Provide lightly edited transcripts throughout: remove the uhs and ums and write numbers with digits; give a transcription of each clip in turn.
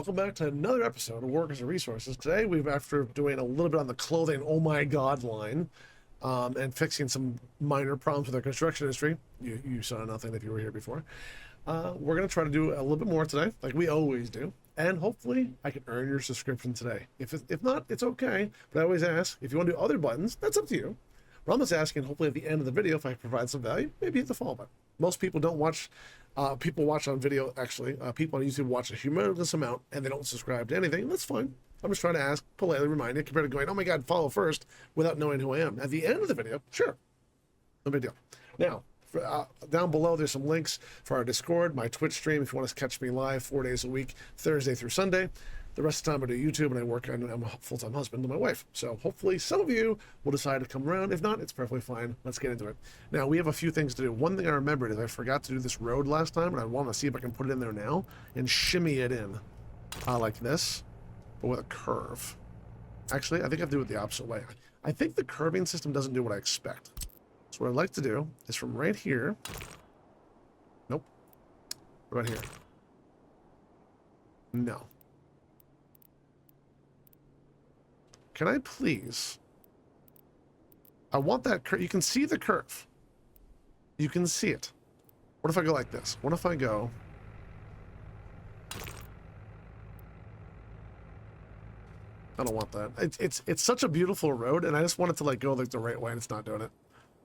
Welcome back to another episode of Workers and Resources. Today, after doing a little bit on the clothing oh my god line, and fixing some minor problems with our construction industry. You saw nothing if you were here before. We're going to try to do a little bit more today, like we always do. And hopefully, I can earn your subscription today. If not, it's okay. But I always ask, if you want to do other buttons, that's up to you. But I'm just asking, hopefully at the end of the video, if I provide some value, maybe hit the follow button. Most people don't watch, people watch on video, actually. People on YouTube watch a humongous amount, and they don't subscribe to anything. That's fine. I'm just trying to ask, politely remind you, compared to going, oh my god, follow first, without knowing who I am. At the end of the video, sure. No big deal. Now, down below, there's some links for our Discord, my Twitch stream, if you want to catch me live 4 days a week, Thursday through Sunday. The rest of the time I do YouTube, and I'm a full-time husband to my wife. So hopefully some of you will decide to come around. If not, it's perfectly fine. Let's get into it. Now, we have a few things to do. One thing I remembered is I forgot to do this road last time, and I want to see if I can put it in there now and shimmy it in like this, but with a curve. Actually, I think I have to do it the opposite way. I think the curving system doesn't do what I expect. So what I'd like to do is from right here. Nope. Right here. No. Can I please? I want that curve. You can see the curve. You can see it. What if I go like this? What if I go? I don't want that. It's such a beautiful road, and I just want it to like go like the right way, and it's not doing it.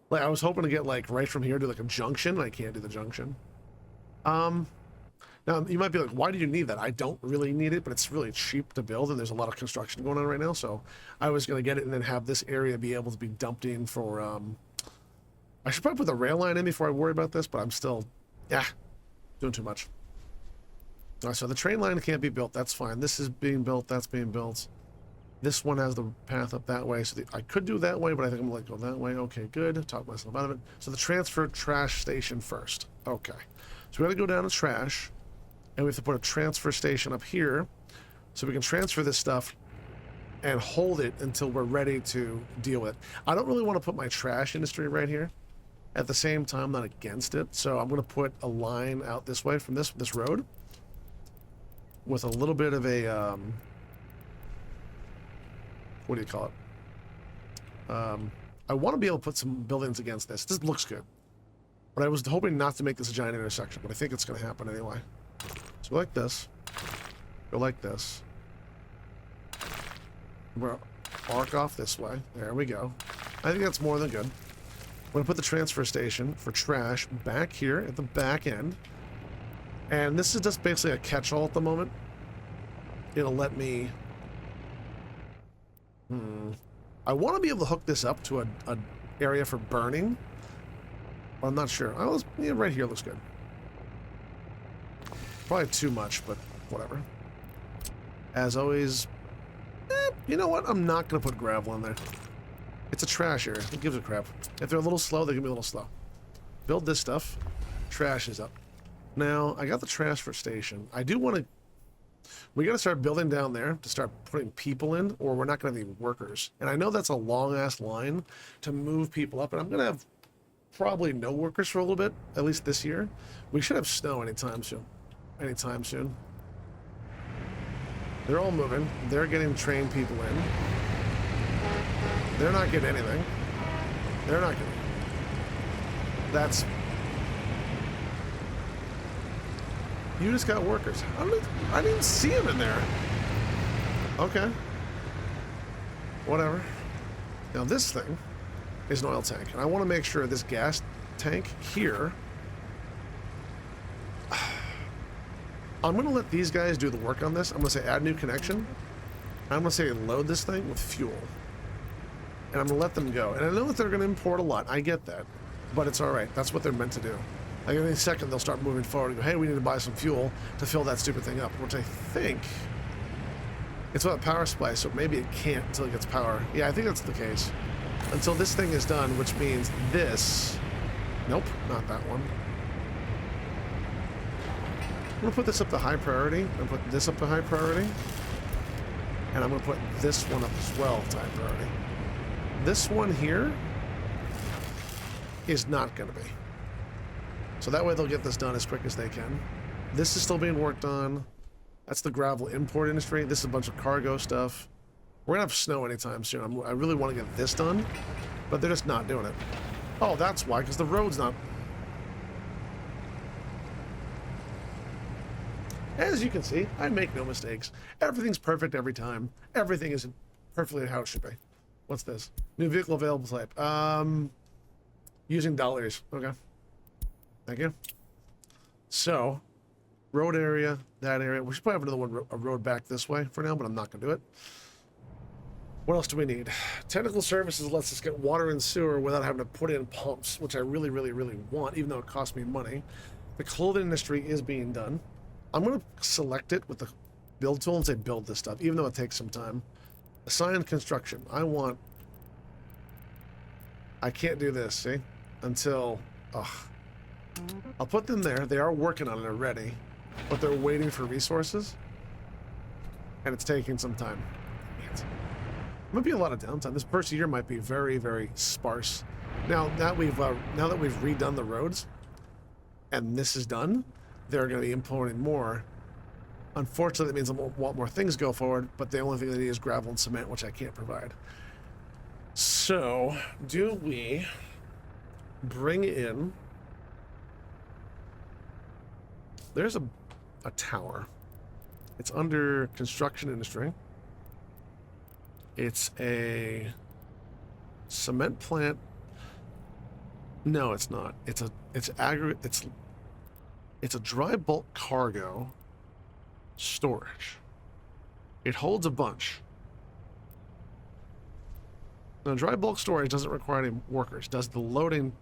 Like I was hoping to get like right from here to like a junction. I can't do the junction. Now, you might be like, why do you need that? I don't really need it, but it's really cheap to build, and there's a lot of construction going on right now, so I was going to get it and then have this area be able to be dumped in for, I should probably put the rail line in before I worry about this, but I'm still, doing too much. All right, so the train line can't be built. That's fine. This is being built. That's being built. This one has the path up that way, so I could do that way, but I think I'm going to go that way. Okay, good. Talk myself out of it. So the transfer trash station first. Okay. So we got to go down to trash. And we have to put a transfer station up here so we can transfer this stuff and hold it until we're ready to deal with it. I don't really want to put my trash industry right here. At the same time, I'm not against it. So I'm going to put a line out this way from this road with a little bit of a, what do you call it? I want to be able to put some buildings against this. This looks good. But I was hoping not to make this a giant intersection, but I think it's going to happen anyway. So like this, go like this. We'll arc off this way. There we go. I think that's more than good. I'm going to put the transfer station for trash back here at the back end. And this is just basically a catch-all at the moment. It'll let me... I want to be able to hook this up to a area for burning. But I'm not sure. Yeah, right here looks good. Probably too much, but whatever. As always, you know what? I'm not going to put gravel in there. It's a trash area. Who gives a crap? If they're a little slow, they can be a little slow. Build this stuff. Trash is up. Now, I got the transfer station. I do want to... We got to start building down there to start putting people in, or we're not going to have any workers. And I know that's a long-ass line to move people up, and I'm going to have probably no workers for a little bit, at least this year. We should have snow anytime soon. They're all moving. They're getting trained people in. They're not getting anything. They're not getting... That's... You just got workers. I didn't see them in there. Okay. Whatever. Now this thing is an oil tank, and I want to make sure this gas tank here... I'm going to let these guys do the work on this. I'm going to say add new connection. I'm going to say load this thing with fuel. And I'm going to let them go. And I know that they're going to import a lot. I get that. But it's all right. That's what they're meant to do. Like in a second, they'll start moving forward and go, hey, we need to buy some fuel to fill that stupid thing up. Which I think... It's about power supply, so maybe it can't until it gets power. Yeah, I think that's the case. Until this thing is done, which means this... Nope, not that one. I'm going to put this up to high priority. I'm going to put this up to high priority. And I'm going to put this one up as well to high priority. This one here is not going to be. So that way they'll get this done as quick as they can. This is still being worked on. That's the gravel import industry. This is a bunch of cargo stuff. We're gonna have snow anytime soon. I really want to get this done, but they're just not doing it. Oh, that's why, because the road's not. As you can see, I make no mistakes. Everything's perfect every time. Everything is perfectly how it should be. What's this? New vehicle available type. Using dollars. Okay. Thank you. So, road area, that area. We should probably have another one, a road back this way for now, but I'm not going to do it. What else do we need? Technical services lets us get water and sewer without having to put in pumps, which I really, really, really want, even though it costs me money. The clothing industry is being done. I'm going to select it with the build tool and say build this stuff, even though it takes some time. Assign construction. I can't do this, see? Until, I'll put them there. They are working on it already, but they're waiting for resources, and it's taking some time. Might be a lot of downtime. This first year might be very, very sparse. Now that we've redone the roads, and this is done, they're going to be importing more. Unfortunately, that means I want more things go forward, but the only thing they need is gravel and cement, which I can't provide. So, do we bring in? There's a tower. It's under construction industry. It's a cement plant. No, it's not. It's a dry bulk cargo storage. It holds a bunch. Now, dry bulk storage doesn't require any workers. Does the loading?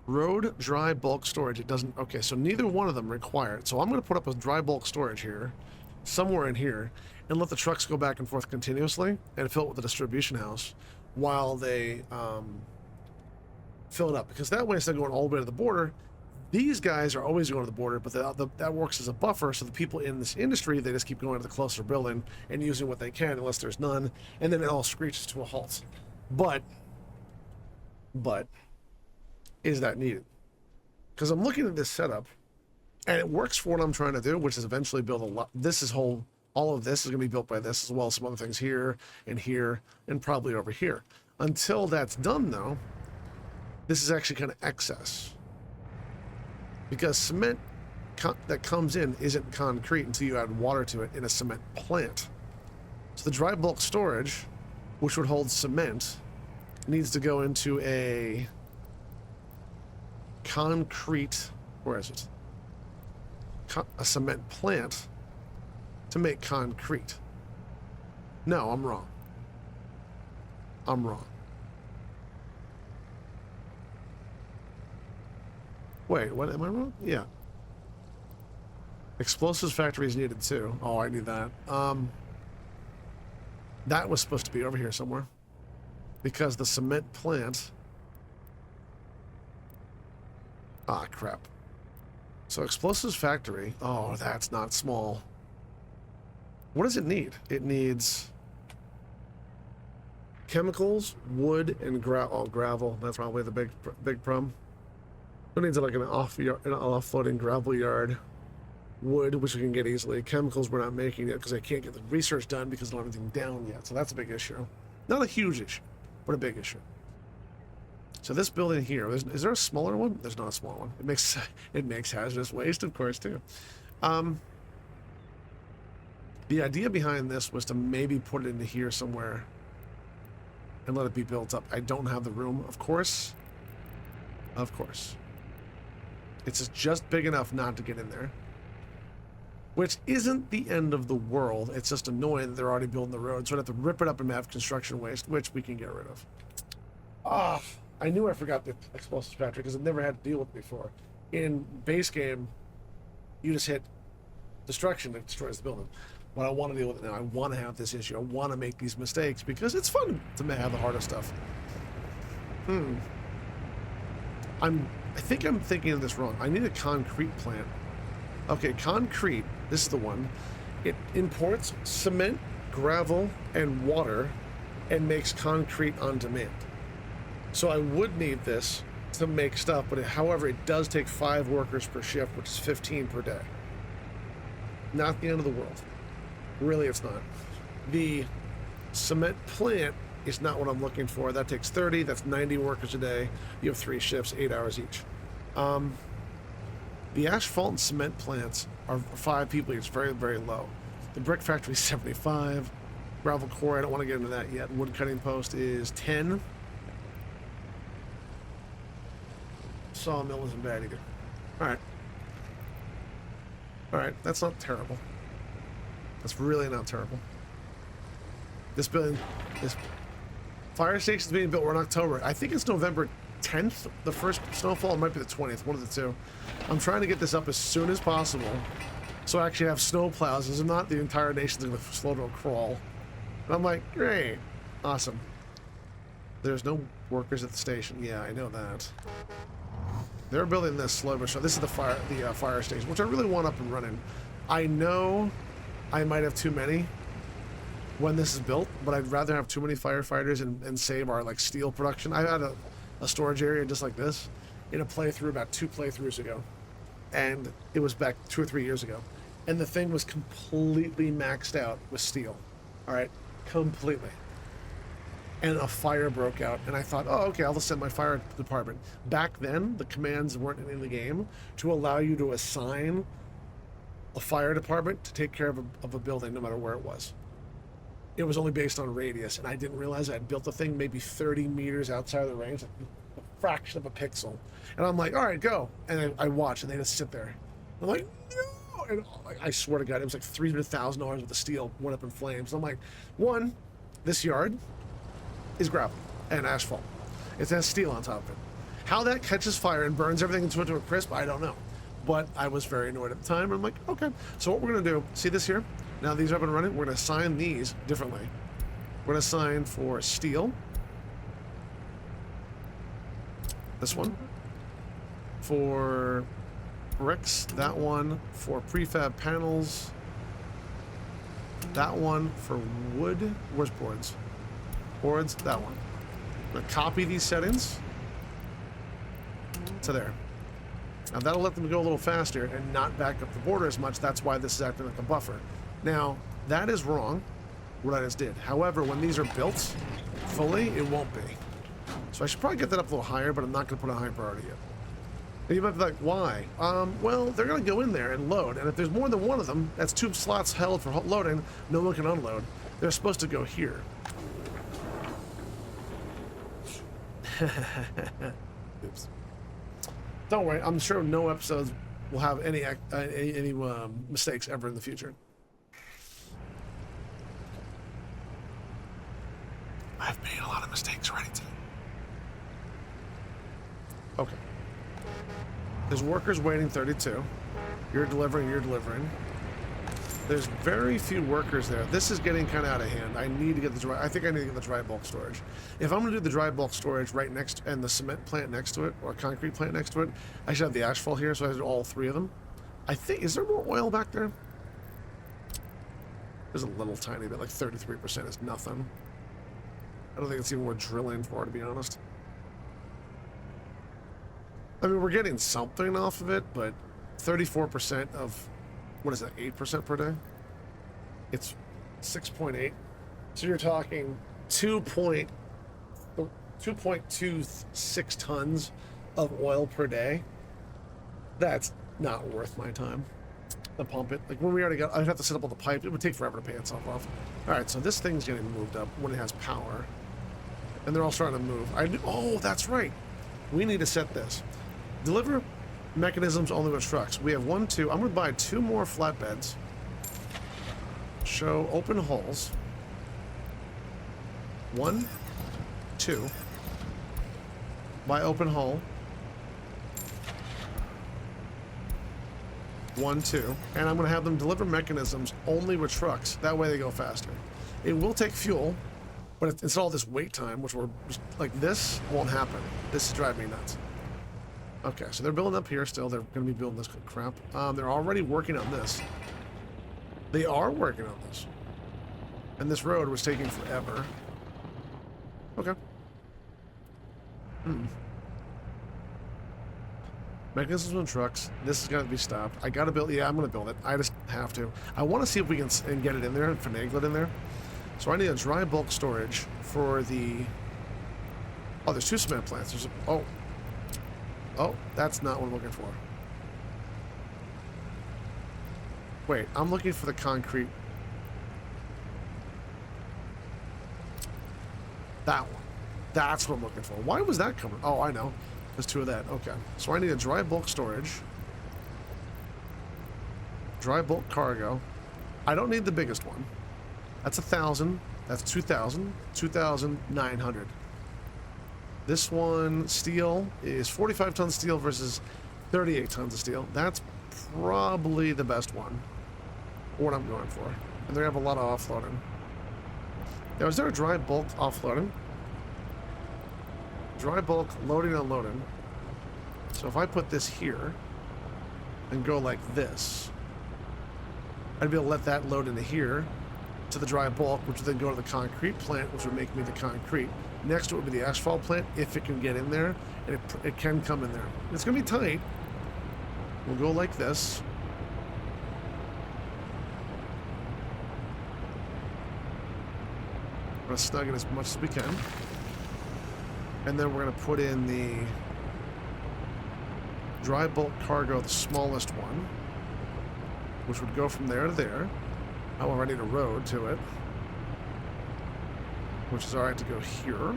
Road dry bulk storage, it doesn't. Okay, so neither one of them require it. So I'm going to put up a dry bulk storage here, somewhere in here, and let the trucks go back and forth continuously and fill it with the distribution house while they fill it up. Because that way, instead of going all the way to the border, these guys are always going to the border, but that works as a buffer, so the people in this industry, they just keep going to the closer building and using what they can unless there's none, and then it all screeches to a halt. But is that needed? Because I'm looking at this setup, and it works for what I'm trying to do, which is eventually build a lot. All of this is going to be built by this, as well as some other things here, and probably over here. Until that's done, though, this is actually kind of excess. Because cement that comes in isn't concrete until you add water to it in a cement plant. So the dry bulk storage, which would hold cement, needs to go into a concrete, where is it? A cement plant to make concrete. No, I'm wrong. Wait, what, am I wrong? Yeah. Explosives factory is needed too. Oh, I need that. That was supposed to be over here somewhere. Because the cement plant... Ah, crap. So explosives factory... Oh, that's not small. What does it need? It needs... chemicals, wood, and gravel. That's probably the big problem. It needs like an offloading gravel yard, wood, which we can get easily. Chemicals we're not making yet because I can't get the research done because I don't have anything down yet. So that's a big issue. Not a huge issue, but a big issue. So this building here, is there a smaller one? There's not a small one. It makes hazardous waste, of course, too. The idea behind this was to maybe put it into here somewhere and let it be built up. I don't have the room, of course. Of course. It's just big enough not to get in there. Which isn't the end of the world. It's just annoying that they're already building the road, so I'd have to rip it up and have construction waste, which we can get rid of. I knew I forgot the explosives factory because I've never had to deal with it before. In base game, you just hit destruction that destroys the building. But I want to deal with it now. I want to have this issue. I want to make these mistakes because it's fun to have the harder stuff. I think I'm thinking of this wrong. I need a concrete plant. Okay, concrete, this is the one. It imports cement, gravel, and water and makes concrete on demand. So I would need this to make stuff, but however, it does take 5 workers per shift, which is 15 per day. Not the end of the world. Really, it's not. The cement plant is not what I'm looking for. That takes 30. That's 90 workers a day. You have 3 shifts, 8 hours each. The asphalt and cement plants are 5 people. It's very, very low. The brick factory is 75. Gravel quarry, I don't want to get into that yet. Wood cutting post is 10. Sawmill isn't bad either. Alright. Alright, that's not terrible. That's really not terrible. This fire station's being built. We're in October. I think it's November 10th, the first snowfall. It might be the 20th, one of the two. I'm trying to get this up as soon as possible so I actually have snow plows. If not, the entire nation's going to slow to a crawl. And I'm like, great, awesome. There's no workers at the station. Yeah, I know that. They're building this slow but sure. This is the fire station, which I really want up and running. I know I might have too many when this is built, but I'd rather have too many firefighters and save our like steel production. I had a storage area just like this in a playthrough about 2 playthroughs ago, and it was back 2 or 3 years ago, and the thing was completely maxed out with steel. All right, completely. And a fire broke out, and I thought, oh, okay, I'll just send my fire department. Back then, the commands weren't in the game to allow you to assign a fire department to take care of a building, no matter where it was. It was only based on radius, and I didn't realize I had built the thing maybe 30 meters outside of the range, like a fraction of a pixel. And I'm like, all right, go. And I watch, and they just sit there. I'm like, no! And I swear to God, it was like $300,000 worth of steel went up in flames. I'm like, one, this yard is gravel and asphalt. It has steel on top of it. How that catches fire and burns everything into a crisp, I don't know. But I was very annoyed at the time. I'm like, okay. So what we're going to do, see this here? Now these are up and running. We're going to assign these differently. We're going to assign for steel. This one. For bricks, that one. For prefab panels. That one. For wood. Where's boards? Boards, that one. I'm going to copy these settings to there. Now that'll let them go a little faster and not back up the border as much. That's why this is acting like a buffer. Now, that is wrong, what I just did. However, when these are built fully, it won't be. So I should probably get that up a little higher, but I'm not going to put a high priority yet. And you might be like, why? Well, they're going to go in there and load. And if there's more than one of them, that's 2 slots held for loading. No one can unload. They're supposed to go here. Oops. Don't worry. I'm sure no episodes will have any mistakes ever in the future. I've made a lot of mistakes already today. Okay. There's workers waiting 32. You're delivering, you're delivering. There's very few workers there. This is getting kind of out of hand. I need to get the dry, I think I need to get the dry bulk storage. If I'm gonna do the dry bulk storage right next, and the cement plant next to it, or concrete plant next to it, I should have the asphalt here, so I have all 3 of them. I think, is there more oil back there? There's a little tiny bit, like 33% is nothing. I don't think it's even worth drilling for, to be honest. I mean, we're getting something off of it, but 34% of, what is that, 8% per day? It's 6.8. So you're talking 2.26 tons of oil per day. That's not worth my time to pump it. Like when we already got, I'd have to set up all the pipe. It would take forever to pay itself off. All right, so this thing's getting moved up when it has power. And they're all starting to move. Oh, that's right. We need to set this. Deliver mechanisms only with trucks. We have 1, 2. I'm going to buy 2 more flatbeds. Show open holes. 1, 2. Buy open hole. 1, 2. And I'm going to have them deliver mechanisms only with trucks. That way they go faster. It will take fuel, but it's all this wait time, which we're just, like, this won't happen. This is driving me nuts. Okay, so they're building up here still. They're going to be building this crap. They're already working on this. They are working on this. And this road was taking forever. Okay. Mechanisms and trucks. This is going to be stopped. I got to build... Yeah, I'm going to build it. I just have to. I want to see if we can and get it in there and finagle it in there. So I need a dry bulk storage for the... Oh, there's 2 cement plants. There's a... Oh, that's not what I'm looking for. Wait, I'm looking for the concrete. That one. That's what I'm looking for. Why was that coming? Oh, I know. There's 2 of that. Okay. So I need a dry bulk storage. Dry bulk cargo. I don't need the biggest one. That's 1,000. That's 2,000. 2,900. This one, steel, is 45 tons of steel versus 38 tons of steel. That's probably the best one. What I'm going for. And they have a lot of offloading. Now, is there a dry bulk offloading? Dry bulk loading and unloading. So if I put this here and go like this, I'd be able to let that load into here to the dry bulk, which would then go to the concrete plant, which would make me the concrete. Next to it would be the asphalt plant, if it can get in there, and it can come in there. It's going to be tight. We'll go like this. We're going to snug it as much as we can. And then we're going to put in the dry bulk cargo, the smallest one, which would go from there to there. However, I need a road to it, which is alright to go here.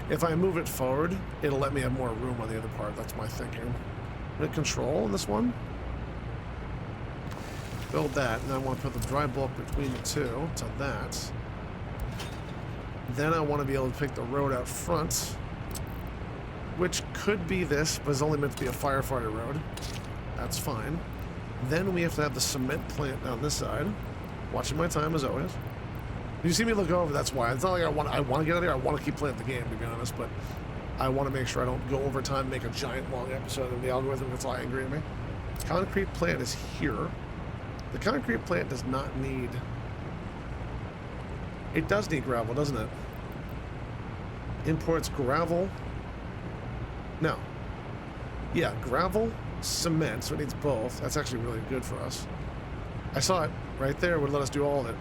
If I move it forward, it'll let me have more room on the other part. That's my thinking. I'm going to control on this one. Build that, and I want to put the dry bulk between the 2 to that. Then I want to be able to pick the road out front, which could be this, but is only meant to be a firefighter road. That's fine. Then we have to have the cement plant down this side. Watching my time as always. You see me look over, that's why. It's not like I want to get out of here. I want to keep playing the game, to be honest, but I want to make sure I don't go over time and make a giant long episode and the algorithm gets all angry at me. Concrete plant is here. The concrete plant does not need... It does need gravel, doesn't it? Imports gravel. No. Yeah, gravel, cement, so it needs both. That's actually really good for us. I saw it right there, would let us do all of it.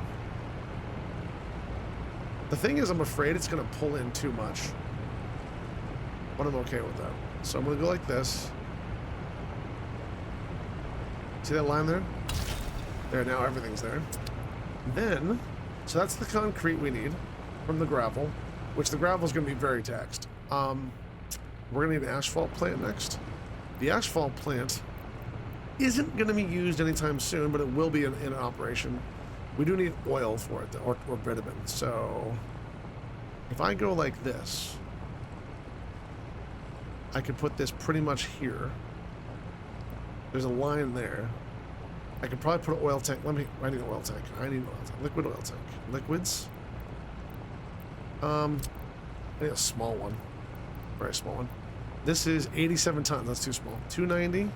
The thing is, I'm afraid it's going to pull in too much. But I'm okay with that. So I'm going to go like this. See that line there? There, now everything's there. Then, so that's the concrete we need from the gravel, which the gravel is going to be very taxed. We're going to need an asphalt plant next. The asphalt plant isn't going to be used anytime soon, but it will be in operation. We do need oil for it, or bitumen. So if I go like this, I could put this pretty much here. There's a line there. I could probably put an oil tank. I need an oil tank. I need an oil tank. Liquid oil tank. Liquids. I need a small one. Very small one. This is 87 tons. That's too small. 290.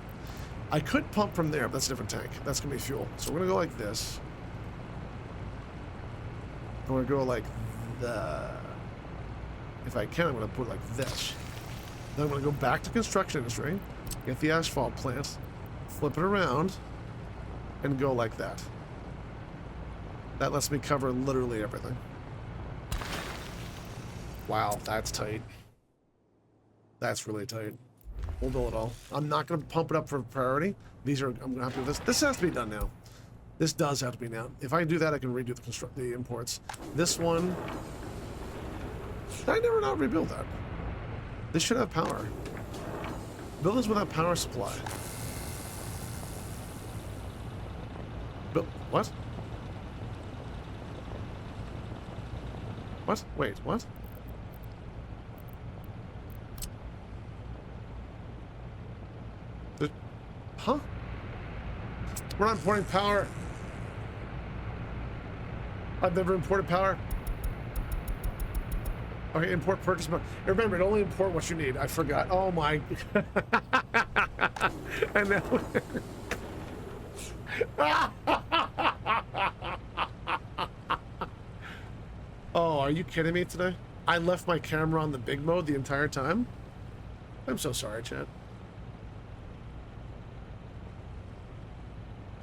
I could pump from there, but that's a different tank. That's going to be fuel. So we're going to go like this. I'm going to go like the... If I can, I'm going to put it like this. Then I'm going to go back to construction industry, get the asphalt plant, flip it around, and go like that. That lets me cover literally everything. Wow, that's tight. That's really tight. We'll build it all. I'm not going to pump it up for priority. I'm going to have to do this. This has to be done now. This does have to be now. If I do that, I can redo the imports. This one... Did I never not rebuild that? This should have power. Buildings without power supply. What? What? Wait, what? Huh? We're not importing power. I've never imported power. Okay, import purchase mode. Remember, it only import what you need. I forgot. Oh my. And now. Oh, are you kidding me today? I left my camera on the big mode the entire time? I'm so sorry, chat.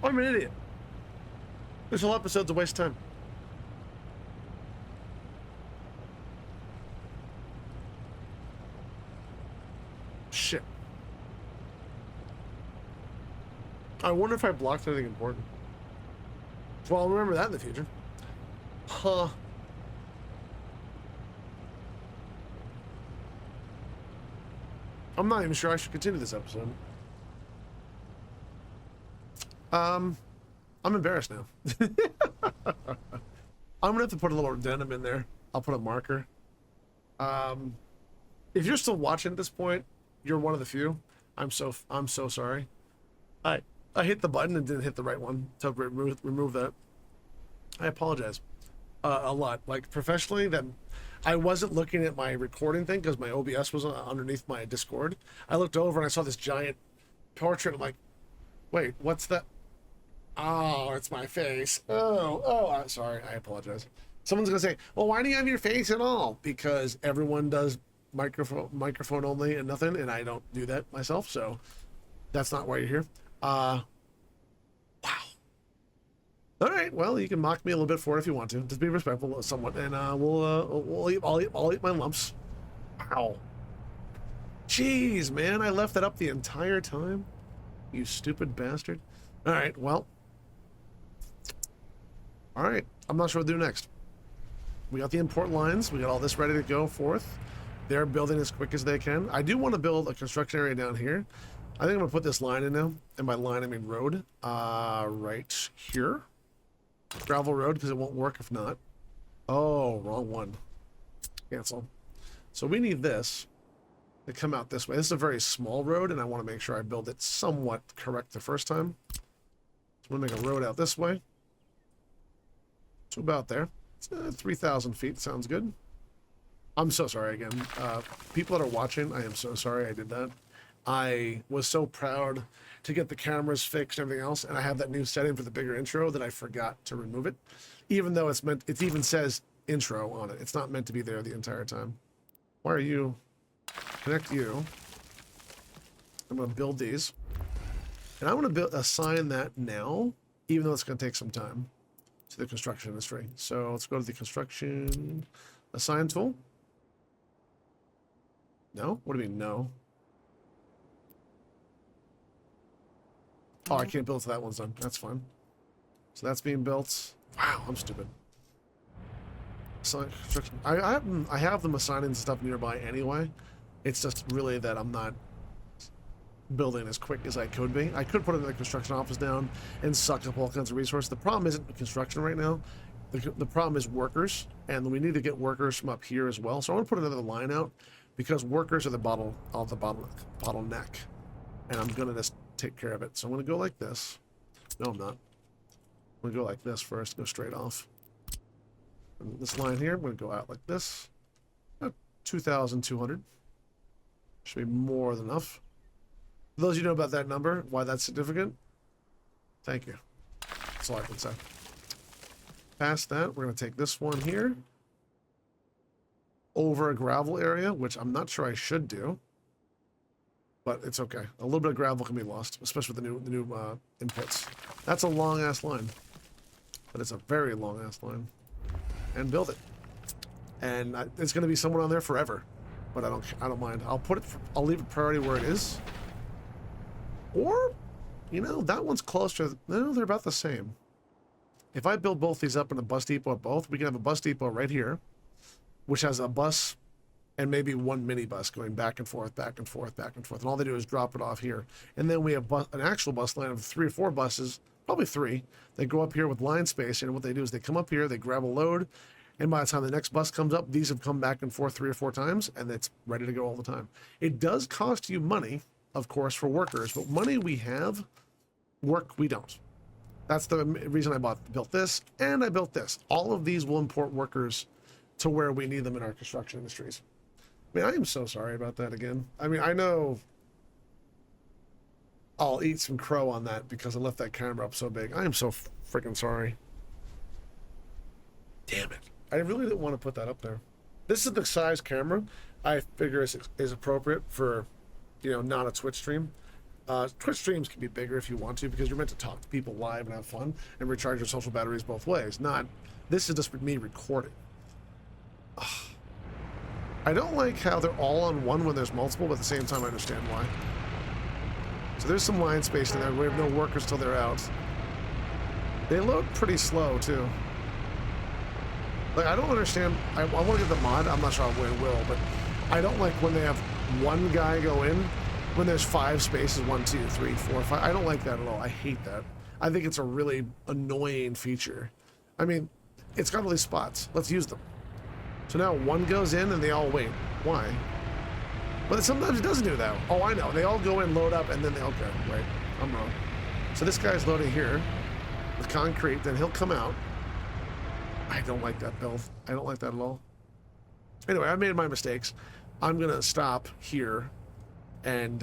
I'm an idiot. This whole episode's a waste of time. Shit. I wonder if I blocked anything important. Well, I'll remember that in the future. Huh. I'm not even sure I should continue this episode. I'm embarrassed now. I'm gonna have to put a little addendum in there. I'll put a marker. If you're still watching at this point, you're one of the few. I'm so sorry. I hit the button and didn't hit the right one to remove that. I apologize a lot. Like professionally, that I wasn't looking at my recording thing because my OBS was underneath my Discord. I looked over and I saw this giant portrait. I'm like, wait, what's that? Oh, it's my face. I'm sorry. I apologize. Someone's gonna say, well, why do you have your face at all? Because everyone does microphone only and nothing, and I don't do that myself, so that's not why you're here. Wow. All right. Well, you can mock me a little bit for it if you want to. Just be respectful somewhat, and I'll eat my lumps. Wow. Jeez, man, I left that up the entire time. You stupid bastard. All right. Well. All right. I'm not sure what to do next. We got the import lines. We got all this ready to go forth. They're building as quick as they can. I do want to build a construction area down here. I think I'm gonna put this line in now, and by line I mean road. Right here, gravel road, because it won't work if not. Oh, wrong one. Cancel. So we need this to come out this way. This is a very small road, and I want to make sure I build it somewhat correct the first time. So I'm gonna make a road out this way. So about there. 3,000 feet sounds good. I'm so sorry again. People that are watching, I am so sorry I did that. I was so proud to get the cameras fixed and everything else, and I have that new setting for the bigger intro that I forgot to remove it, even though it even says intro on it. It's not meant to be there the entire time. Why are you? Connect you. I'm going to build these, and I'm going to assign that now, even though it's going to take some time, to the construction industry. So let's go to the construction assign tool. No? What do you mean no? Oh, I can't build till that one's done. That's fine. So that's being built. Wow, I'm stupid. So I have them assigning stuff nearby anyway. It's just really that I'm not building as quick as I could be. I could put another construction office down and suck up all kinds of resources. The problem isn't construction right now. The problem is workers, and we need to get workers from up here as well. So I want to put another line out because workers are the bottleneck, and I'm gonna just take care of it. So I'm going to go like this. No, I'm not. I'm going to go like this first, go straight off. And this line here, I'm going to go out like this. 2,200. Should be more than enough. For those of you who know about that number, why that's significant, thank you. That's all I can say. Past that, we're going to take this one here over a gravel area, which I'm not sure I should do. But it's okay. A little bit of gravel can be lost, especially with the new inputs. That's a long ass line, but it's a very long ass line. And build it, and it's going to be somewhere on there forever. But I don't mind. I'll leave it priority where it is. Or, you know, that one's closer. No, they're about the same. If I build both these up in a bus depot at both, we can have a bus depot right here, which has a bus and maybe one minibus going back and forth, back and forth, back and forth. And all they do is drop it off here. And then we have an actual bus line of 3 or 4 buses, probably 3. They go up here with line space, and what they do is they come up here, they grab a load, and by the time the next bus comes up, these have come back and forth 3 or 4 times, and it's ready to go all the time. It does cost you money, of course, for workers, but money we have, work we don't. That's the reason I built this, and I built this. All of these will import workers to where we need them in our construction industries. I mean, I am so sorry about that again. I mean, I know I'll eat some crow on that because I left that camera up so big. I am so freaking sorry. Damn it. I really didn't want to put that up there. This is the size camera I figure is appropriate for not a Twitch stream. Twitch streams can be bigger if you want to, because you're meant to talk to people live and have fun and recharge your social batteries both ways. This is just me recording. Ugh. I don't like how they're all on one when there's multiple, but at the same time I understand why. So there's some line space in there. We have no workers till they're out. They load pretty slow too. Like, I don't understand. I want to get the mod. I'm not sure how it will, but I don't like when they have one guy go in when there's 5 spaces, 1, 2, 3, 4, 5. I don't like that at all. I hate that. I think it's a really annoying feature. I mean, it's got all these spots. Let's use them. So now one goes in and they all wait. Why? But sometimes it doesn't do that. Oh, I know. They all go in, load up, and then they all go. Wait, I'm wrong. So this guy's loading here with concrete. Then he'll come out. I don't like that build. I don't like that at all. Anyway, I made my mistakes. I'm going to stop here and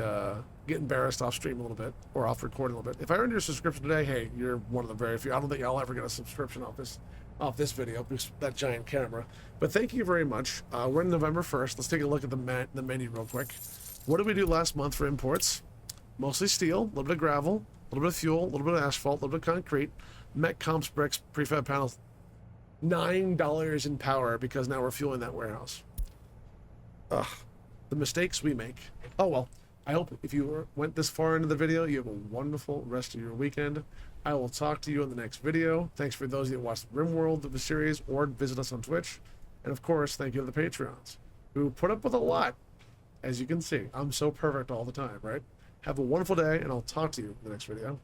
get embarrassed off stream a little bit, or off recording a little bit. If I earned your subscription today, hey, you're one of the very few. I don't think I'll ever get a subscription off this video, because that giant camera. But thank you very much. We're in November 1st. Let's take a look at the menu real quick. What did we do last month for imports? Mostly steel, a little bit of gravel, a little bit of fuel, a little bit of asphalt, a little bit of concrete, mech comps, bricks, prefab panels. $9 in power, because now we're fueling that warehouse. Ugh. The mistakes we make. Oh well. I hope if you went this far into the video, you have a wonderful rest of your weekend. I will talk to you in the next video. Thanks for those that watched RimWorld, the series, or visit us on Twitch. And of course, thank you to the Patreons, who put up with a lot. As you can see, I'm so perfect all the time, right? Have a wonderful day, and I'll talk to you in the next video.